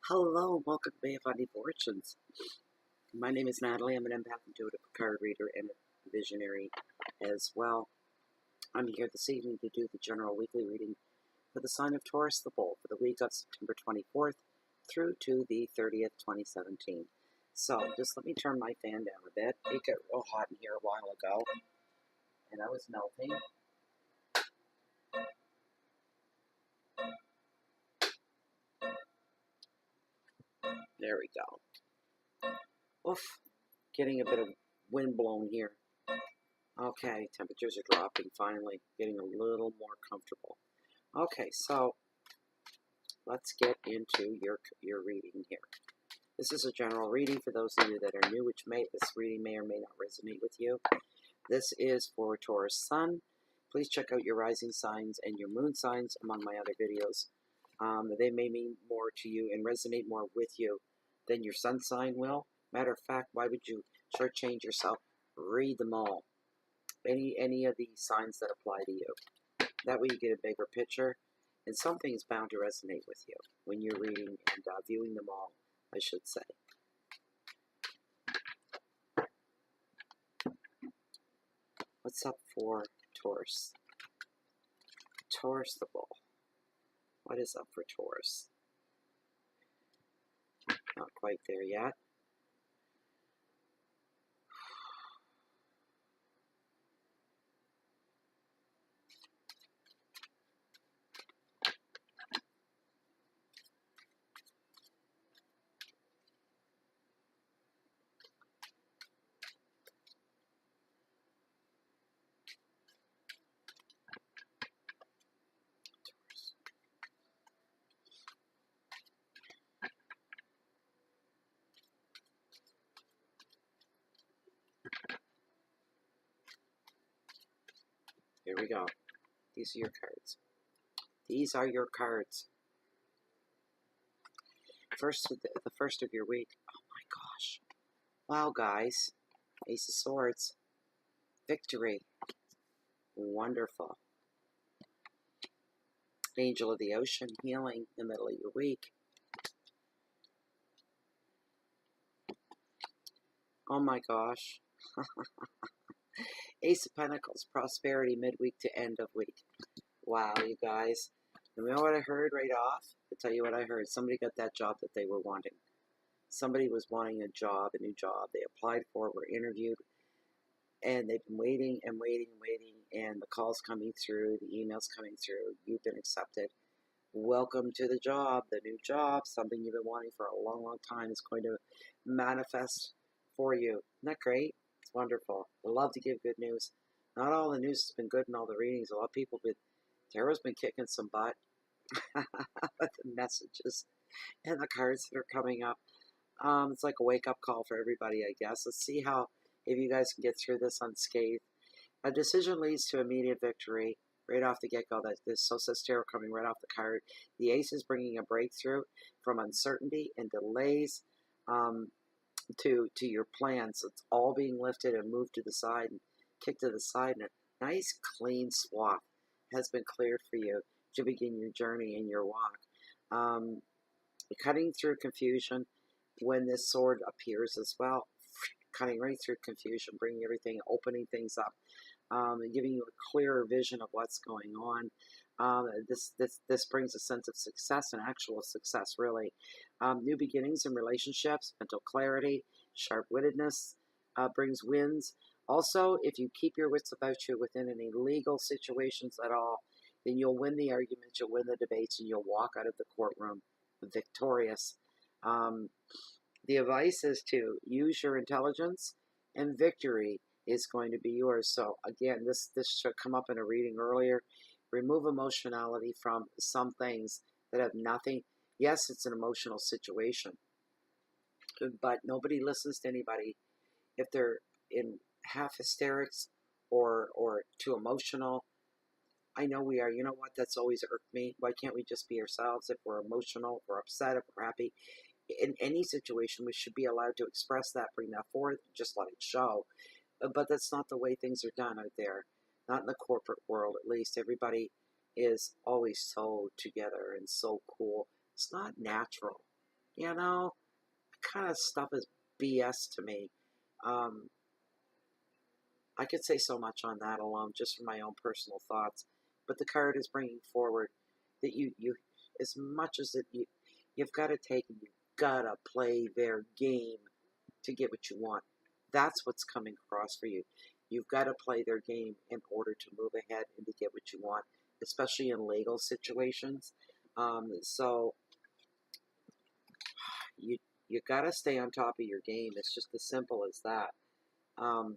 Hello, welcome to Bay of Funny Fortunes. My name is Natalie. I'm an empath, intuitive card reader, and a visionary as well. I'm here this evening to do the general weekly reading for the sign of Taurus, the bull, for the week of September 24th through to the 30th, 2017. So, just let me turn my fan down a bit. It got real hot in here a while ago, and I was melting. There we go. Oof, getting a bit of wind blown here. Okay, temperatures are dropping finally, getting a little more comfortable. Okay, so let's get into your reading here. This is a general reading for those of you that are new, this reading may or may not resonate with you. This is for Taurus Sun. Please check out your rising signs and your moon signs among my other videos. They may mean more to you and resonate more with you than your sun sign will. Matter of fact, why would you shortchange yourself? Read them all. Any of the signs that apply to you. That way you get a bigger picture, and something's bound to resonate with you when you're reading and viewing them all, I should say. What's up for Taurus? Taurus the bull. What is up for Taurus? Not quite there yet. Here we go. These are your cards. These are your cards. The first of your week. Oh my gosh. Wow, guys. Ace of Swords. Victory. Wonderful. Angel of the Ocean. Healing in the middle of your week. Oh my gosh. Ace of Pentacles. Prosperity midweek to end of week. Wow, you guys. You know what I heard right off? I'll tell you what I heard. Somebody got that job that they were wanting. Somebody was wanting a job, a new job. They applied for it, were interviewed, and they've been waiting and waiting and waiting, and the calls coming through, the emails coming through. You've been accepted. Welcome to the job, the new job, something you've been wanting for a long, long time is going to manifest for you. Isn't that great? It's wonderful. I love to give good news. Not all the news has been good in all the readings. A lot of people, Tarot's been kicking some butt. With the messages and the cards that are coming up. It's like a wake-up call for everybody, I guess. Let's see if you guys can get through this unscathed. A decision leads to immediate victory right off the get-go. So says Tarot coming right off the card. The Ace is bringing a breakthrough from uncertainty and delays to your plans. It's all being lifted and moved to the side and kicked to the side. And a nice, clean swath has been cleared for you to begin your journey and your walk. Cutting through confusion when this sword appears as well. Cutting right through confusion, bringing everything, opening things up, and giving you a clearer vision of what's going on. This brings a sense of success and actual success, really. New beginnings in relationships, mental clarity, sharp-wittedness brings wins. Also, if you keep your wits about you within any legal situations at all, then you'll win the arguments, you'll win the debates, and you'll walk out of the courtroom victorious. The advice is to use your intelligence, and victory is going to be yours. So again, this should come up in a reading earlier. Remove emotionality from some things that have nothing. Yes, it's an emotional situation, but nobody listens to anybody if they're in half hysterics or too emotional. I know we are. You know what? That's always irked me. Why can't we just be ourselves? If we're emotional, if we're upset, if we're happy, in any situation, we should be allowed to express that, bring that forth, just let it show. But that's not the way things are done out there. Not in the corporate world, at least. Everybody is always so together and so cool. It's not natural. you know, kind of stuff is BS to me. Um, I could say so much on that alone, just from my own personal thoughts. But the card is bringing forward that you as much as that you've got to take and you've got to play their game to get what you want. That's what's coming across for you. You've got to play their game in order to move ahead and to get what you want, especially in legal situations. So you got to stay on top of your game. It's just as simple as that. Um,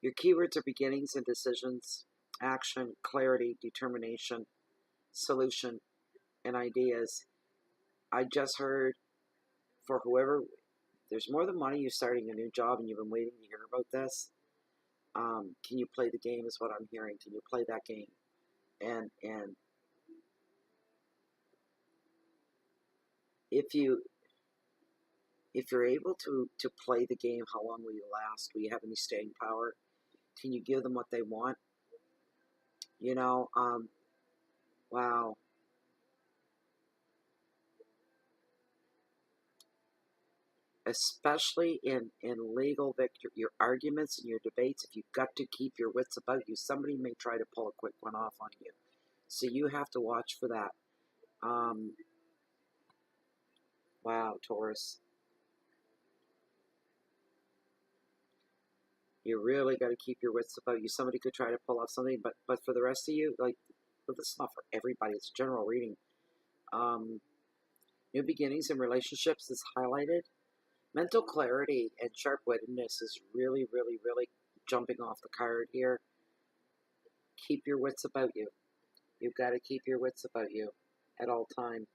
your keywords are beginnings and decisions, action, clarity, determination, solution, and ideas. I just heard for whoever, there's more than money. You're starting a new job and you've been waiting to hear about this. Can you play the game is what I'm hearing. Can you play that game? And if you're able to play the game, how long will you last? Will you have any staying power? Can you give them what they want? You know, wow. Especially in legal victory, your arguments and your debates, if you've got to keep your wits about you, somebody may try to pull a quick one off on you. So you have to watch for that. Wow, Taurus. You really got to keep your wits about you. Somebody could try to pull off something, but for the rest of you, like, but this is not for everybody. It's general reading. New beginnings in relationships is highlighted. Mental clarity and sharp-wittedness is really, really, really jumping off the card here. Keep your wits about you. You've got to keep your wits about you at all time.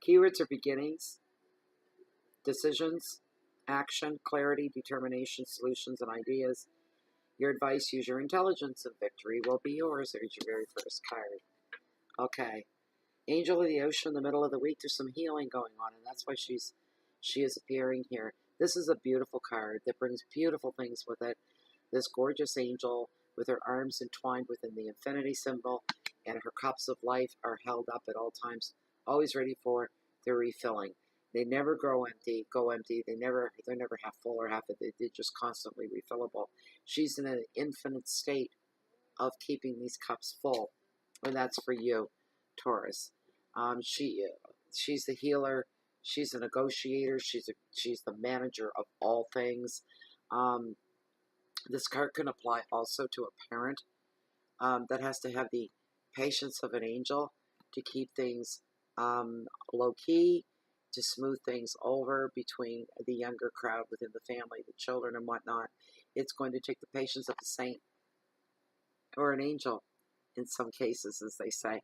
Keywords are beginnings, decisions, action, clarity, determination, solutions, and ideas. Your advice, use your intelligence, and victory will be yours. There's your very first card. Okay. Angel of the Ocean in the middle of the week. There's some healing going on, and that's why she is appearing here. This is a beautiful card that brings beautiful things with it. This gorgeous angel with her arms entwined within the infinity symbol, and her cups of life are held up at all times, always ready for their refilling. They never go empty. They're never half full or half. They're just constantly refillable. She's in an infinite state of keeping these cups full, and that's for you, Taurus. She's the healer. She's a negotiator. She's the manager of all things. This card can apply also to a parent that has to have the patience of an angel to keep things low key, to smooth things over between the younger crowd within the family, the children, and whatnot. It's going to take the patience of a saint or an angel in some cases, as they say.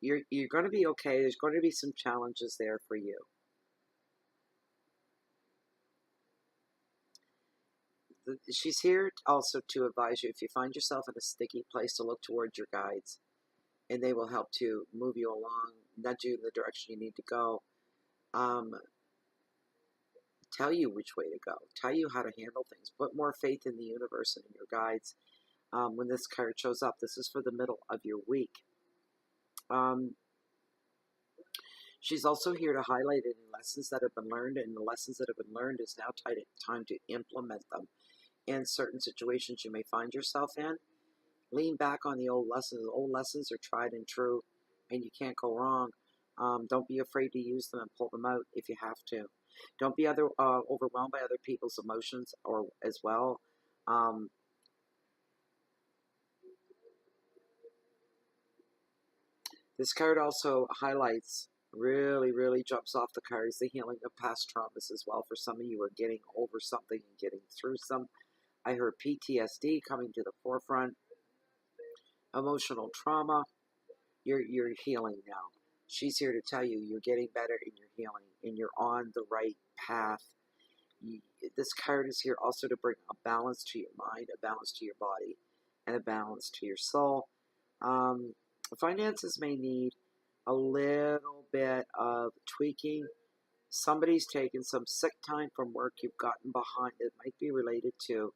You're going to be okay. There's going to be some challenges there for you. She's here also to advise you if you find yourself in a sticky place to look towards your guides, and they will help to move you along, nudge you in the direction you need to go, tell you which way to go, tell you how to handle things, put more faith in the universe and in your guides. When this card shows up, this is for the middle of your week. She's also here to highlight any lessons that have been learned, and the lessons that have been learned is now time to implement them in certain situations you may find yourself in. Lean back on the old lessons. The old lessons are tried and true, and you can't go wrong. Don't be afraid to use them and pull them out if you have to. Don't be overwhelmed by other people's emotions or as well. This card also highlights, really jumps off the cards, the healing of past traumas as well. For some of you are getting over something and getting through some. I heard PTSD coming to the forefront. Emotional trauma. You're healing now. She's here to tell you you're getting better and you're healing and you're on the right path. This card is here also to bring a balance to your mind, a balance to your body, and a balance to your soul. Finances may need a little bit of tweaking, Somebody's taken some sick time from work. You've gotten behind. It might be related to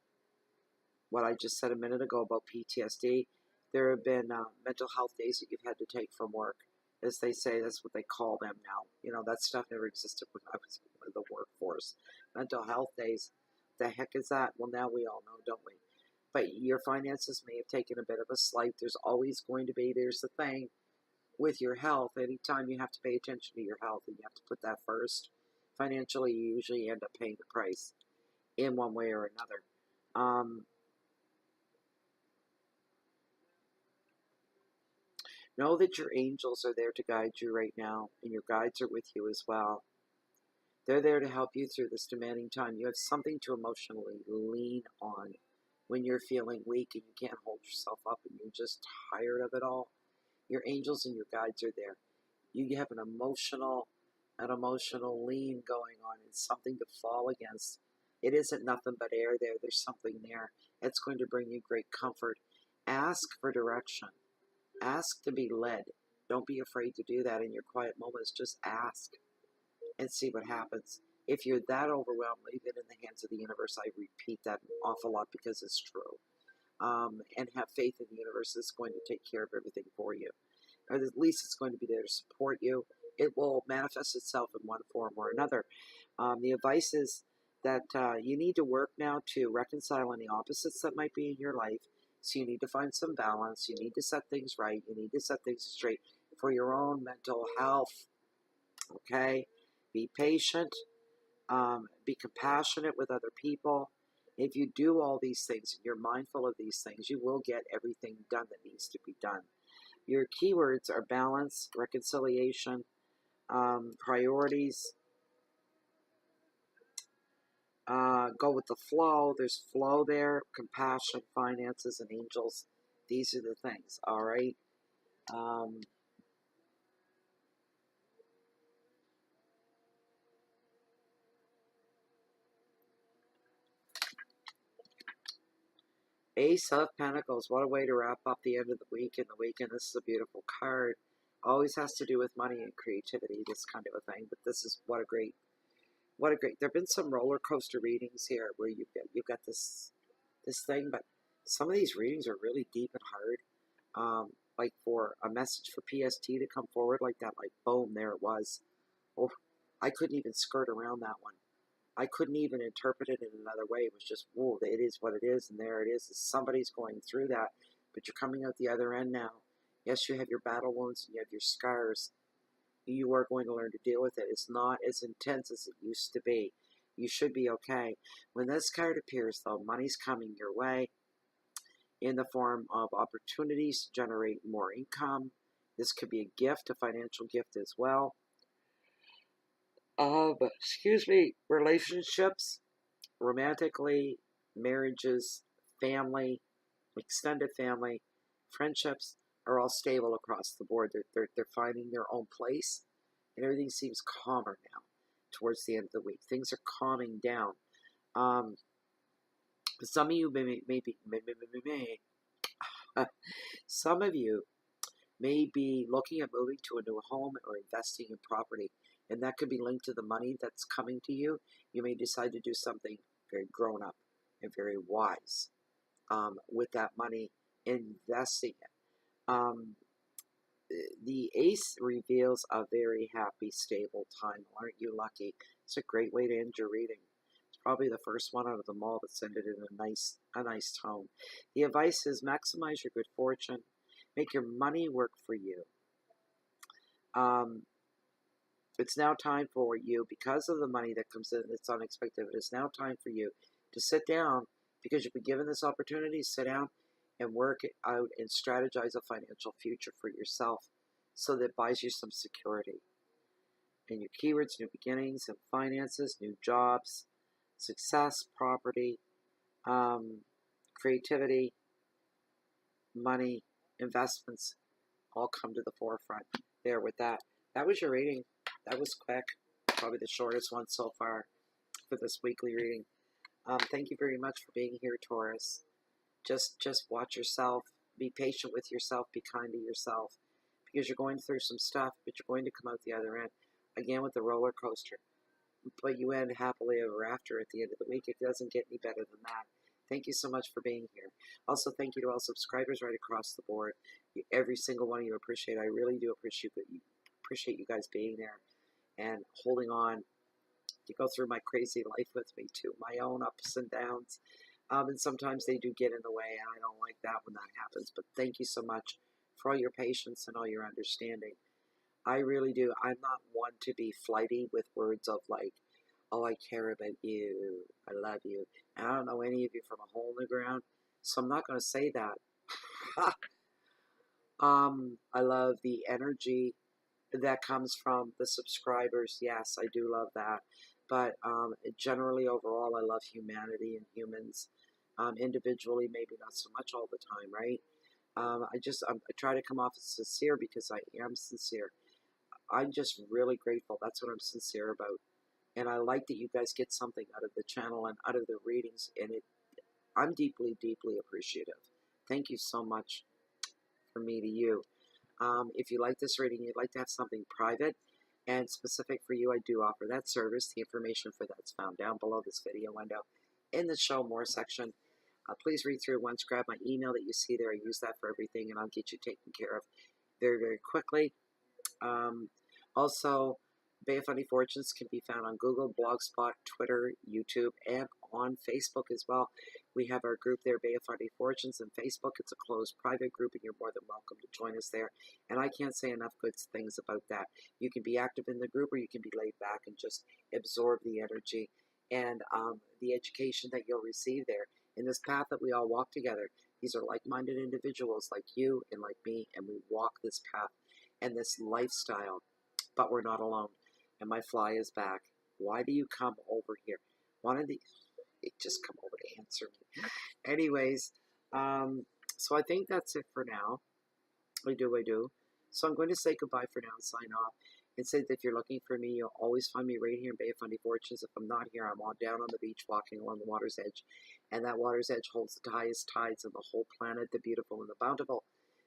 what I just said a minute ago about PTSD. There have been mental health days that you've had to take from work. As they say, that's what they call them now. You know, that stuff never existed when I was in the workforce. Mental health days, the heck is that? Well, now we all know, don't we? But your finances may have taken a bit of a slight. There's always going to be, there's the thing with your health. Anytime you have to pay attention to your health and you have to put that first, financially, you usually end up paying the price in one way or another. Know that your angels are there to guide you right now, and your guides are with you as well. They're there to help you through this demanding time. You have something to emotionally lean on when you're feeling weak and you can't hold yourself up and you're just tired of it all. Your angels and your guides are there. You have an emotional lean going on. It's something to fall against. It isn't nothing but air there. There's something there. It's going to bring you great comfort. Ask for direction. Ask to be led. Don't be afraid to do that in your quiet moments. Just ask and see what happens. If you're that overwhelmed, leave it in the hands of the universe. I repeat that an awful lot because it's true. And have faith in the universe. It's going to take care of everything for you. Or at least it's going to be there to support you. It will manifest itself in one form or another. The advice is that you need to work now to reconcile any opposites that might be in your life. So you need to find some balance. You need to set things right. You need to set things straight for your own mental health. Okay? Be patient. Be compassionate with other people. If you do all these things and you're mindful of these things, you will get everything done that needs to be done. Your keywords are balance, reconciliation, priorities, go with the flow. There's flow there, compassion, finances, and angels. These are the things, all right? Ace of Pentacles. What a way to wrap up the end of the week and the weekend. This is a beautiful card. Always has to do with money and creativity, this kind of a thing. But this is what a great. There have been some roller coaster readings here where you've got this thing, but some of these readings are really deep and hard. Like for a message for PST to come forward like that, like boom, there it was. Oh, I couldn't even skirt around that one. I couldn't even interpret it in another way. It was just, whoa, it is what it is, and there it is. Somebody's going through that, but you're coming out the other end now. Yes, you have your battle wounds and you have your scars. You are going to learn to deal with it. It's not as intense as it used to be. You should be okay. When this card appears, though, money's coming your way in the form of opportunities to generate more income. This could be a gift, a financial gift as well. Relationships, romantically, marriages, family, extended family, friendships are all stable across the board. They're finding their own place, and everything seems calmer now towards the end of the week. Things are calming down. Some of you some of you may be looking at moving to a new home or investing in property, and that could be linked to the money that's coming to you. You may decide to do something very grown up and very wise with that money, investing it. The ace reveals a very happy, stable time. Aren't you lucky? It's a great way to end your reading. It's probably the first one out of them all that's ended in a nice tone. The advice is maximize your good fortune. Make your money work for you. It's now time for you, because of the money that comes in, it's unexpected. It's now time for you to sit down, because you've been given this opportunity. Sit down and work it out and strategize a financial future for yourself, so that it buys you some security. And your keywords: new beginnings and finances, new jobs, success, property, creativity, money, investments, all come to the forefront there with that. That was your reading. That was quick. Probably the shortest one so far for this weekly reading. Thank you very much for being here, Taurus. Just watch yourself. Be patient with yourself. Be kind to yourself, because you're going through some stuff, but you're going to come out the other end. Again, with the roller coaster. but you end happily ever after at the end of the week. It doesn't get any better than that. Thank you so much for being here. Also, thank you to all subscribers right across the board. Every single one of you appreciate. I really do appreciate you guys being there and holding on. You go through my crazy life with me too, my own ups and downs. And sometimes they do get in the way, and I don't like that when that happens. But thank you so much for all your patience and all your understanding. I really do. I'm not one to be flighty with words of like, oh, I care about you, I love you. And I don't know any of you from a hole in the ground, so I'm not going to say that. I love the energy that comes from the subscribers. Yes, I do love that. But generally, overall, I love humanity and humans. Individually, maybe not so much all the time, right? I try to come off as sincere because I am sincere. I'm just really grateful. That's what I'm sincere about. And I like that you guys get something out of the channel and out of the readings. And I'm deeply, deeply appreciative. Thank you so much from me to you. If you like this reading, you'd like to have something private and specific for you, I do offer that service. The information for that's found down below this video window in the show more section. Please read through once, grab my email that you see there. I use that for everything, and I'll get you taken care of very, very quickly. Also, Bay of Funny Fortunes can be found on Google, Blogspot, Twitter, YouTube, and on Facebook as well. We have our group there, Bay of Funny Fortunes, on Facebook. It's a closed private group, and you're more than welcome to join us there. And I can't say enough good things about that. You can be active in the group, or you can be laid back and just absorb the energy and the education that you'll receive there. In this path that we all walk together, these are like-minded individuals like you and like me, and we walk this path and this lifestyle, but we're not alone. And my fly is back. Why do you come over here? One of the, it just come over to answer me. Anyways, so I think that's it for now. I do. So I'm going to say goodbye for now and sign off. And say that if you're looking for me, you'll always find me right here in Bay of Funny Fortunes. If I'm not here, I'm on down on the beach walking along the water's edge. And that water's edge holds the highest tides of the whole planet, the beautiful and the bountiful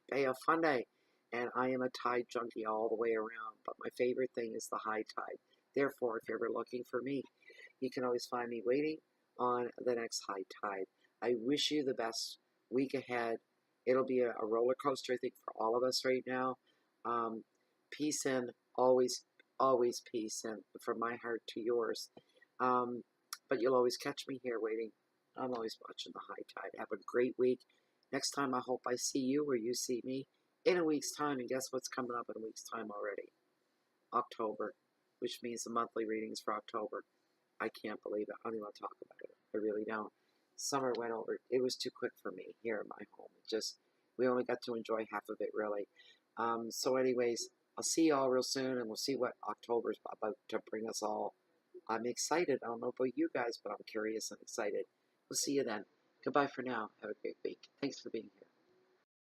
Bay of Fundy. And I am a tide junkie all the way around. But my favorite thing is the high tide. Therefore, if you're ever looking for me, you can always find me waiting on the next high tide. I wish you the best week ahead. It'll be a roller coaster, I think, for all of us right now. Peace in, always, always peace in, from my heart to yours. But you'll always catch me here waiting. I'm always watching the high tide. Have a great week. Next time, I hope I see you or you see me in a week's time. And guess what's coming up in a week's time already? October, which means the monthly readings for October. I can't believe it. I don't even want to talk about it. I really don't. Summer went over. It was too quick for me here in my home. We only got to enjoy half of it, really. So anyways, I'll see you all real soon, and we'll see what October's about to bring us all. I'm excited. I don't know about you guys, but I'm curious and excited. We'll see you then. Goodbye for now. Have a great week. Thanks for being here.